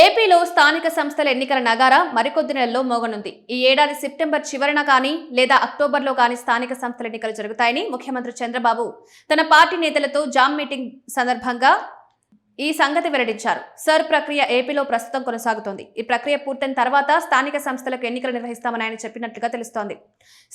ఏపీలో స్థానిక సంస్థల ఎన్నికల నగారా మరికొద్ది నెలల్లో మోగనుంది. ఈ ఏడాది సెప్టెంబర్ చివరన కానీ లేదా అక్టోబర్లో కానీ స్థానిక సంస్థల ఎన్నికలు జరుగుతాయని ముఖ్యమంత్రి చంద్రబాబు తన పార్టీ నేతలతో జామ్ మీటింగ్ సందర్భంగా ఈ సంగతి వెల్లడించారు. సర్ ప్రక్రియ ఏపీలో ప్రస్తుతం కొనసాగుతోంది. ఈ ప్రక్రియ పూర్తయిన తర్వాత స్థానిక సంస్థలకు ఎన్నికలు నిర్వహిస్తామని ఆయన చెప్పినట్లుగా తెలుస్తోంది.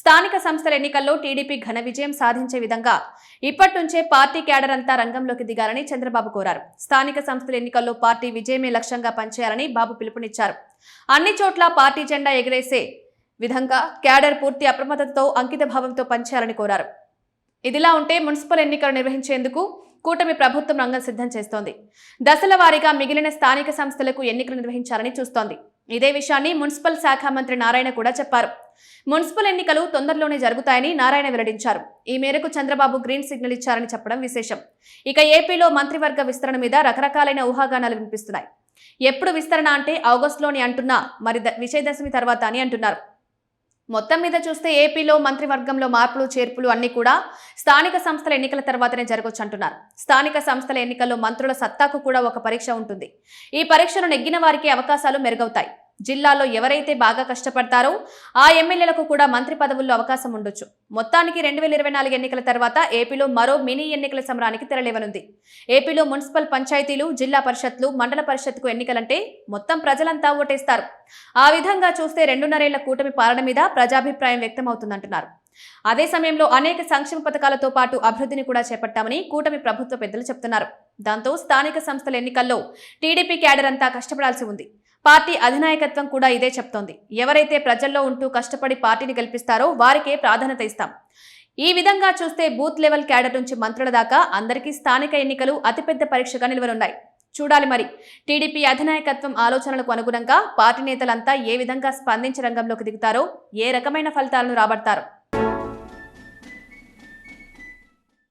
స్థానిక సంస్థల ఎన్నికల్లో టీడీపీ ఘన విజయం సాధించే విధంగా ఇప్పటి నుంచే పార్టీ క్యాడర్ అంతా రంగంలోకి దిగాలని చంద్రబాబు కోరారు. స్థానిక సంస్థల ఎన్నికల్లో పార్టీ విజయమే లక్ష్యంగా పనిచేయాలని బాబు పిలుపునిచ్చారు. అన్ని చోట్ల పార్టీ జెండా ఎగిరేసే విధంగా క్యాడర్ పూర్తి అప్రమత్తతో అంకిత భావంతో పనిచేయాలని కోరారు. ఇదిలా ఉంటే మున్సిపల్ ఎన్నికలు నిర్వహించేందుకు కూటమి ప్రభుత్వం రంగం సిద్ధం చేస్తోంది. దశల వారీగా మిగిలిన స్థానిక సంస్థలకు ఎన్నికలు నిర్వహించాలని చూస్తోంది. ఇదే విషయాన్ని మున్సిపల్ శాఖ మంత్రి నారాయణ కూడా చెప్పారు. మున్సిపల్ ఎన్నికలు తొందరలోనే జరుగుతాయని నారాయణ వెల్లడించారు. ఈ మేరకు చంద్రబాబు గ్రీన్ సిగ్నల్ ఇచ్చారని చెప్పడం విశేషం. ఇక ఏపీలో మంత్రివర్గ విస్తరణ మీద రకరకాలైన ఊహాగానాలు వినిపిస్తున్నాయి. ఎప్పుడు విస్తరణ అంటే ఆగస్టులోని అంటున్నా, మరి విజయదశమి తర్వాత అని అంటున్నారు. మొత్తం మీద చూస్తే ఏపీలో మంత్రివర్గంలో మార్పులు చేర్పులు అన్ని కూడా స్థానిక సంస్థల ఎన్నికల తర్వాతనే జరగొచ్చు అంటున్నారు. స్థానిక సంస్థల ఎన్నికల్లో మంత్రుల సత్తాకు కూడా ఒక పరీక్ష ఉంటుంది. ఈ పరీక్షను నెగ్గిన వారికి అవకాశాలు మెరుగవుతాయి. జిల్లాలో ఎవరైతే బాగా కష్టపడతారో ఆ ఎమ్మెల్యేలకు కూడా మంత్రి పదవుల్లో అవకాశం ఉండొచ్చు. మొత్తానికి 2024 ఎన్నికల తర్వాత ఏపీలో మరో మినీ ఎన్నికల సమరానికి తెరలేవనుంది. ఏపీలో మున్సిపల్ పంచాయతీలు, జిల్లా పరిషత్లు, మండల పరిషత్కు ఎన్నికలంటే మొత్తం ప్రజలంతా ఓటేస్తారు. ఆ విధంగా చూస్తే 2.5 ఏళ్ల కూటమి పాలన మీద ప్రజాభిప్రాయం వ్యక్తమవుతుందంటున్నారు. అదే సమయంలో అనేక సంక్షేమ పథకాలతో పాటు అభివృద్ధిని కూడా చేపట్టామని కూటమి ప్రభుత్వ పెద్దలు చెబుతున్నారు. దాంతో స్థానిక సంస్థల ఎన్నికల్లో టీడీపీ క్యాడర్ అంతా కష్టపడాల్సి ఉంది. పార్టీ అధినాయకత్వం కూడా ఇదే చెప్తోంది. ఎవరైతే ప్రజల్లో ఉంటూ కష్టపడి పార్టీని గెలిపిస్తారో వారికే ప్రాధాన్యత ఇస్తాం. ఈ విధంగా చూస్తే బూత్ లెవెల్ క్యాడర్ నుంచి మంత్రుల దాకా అందరికీ స్థానిక ఎన్నికలు అతిపెద్ద పరీక్షగా నిలవనున్నాయి. చూడాలి మరి టీడీపీ అధినాయకత్వం ఆలోచనలకు అనుగుణంగా పార్టీ నేతలంతా ఏ విధంగా స్పందించి రంగంలోకి దిగుతారో, ఏ రకమైన ఫలితాలను రాబడతారో.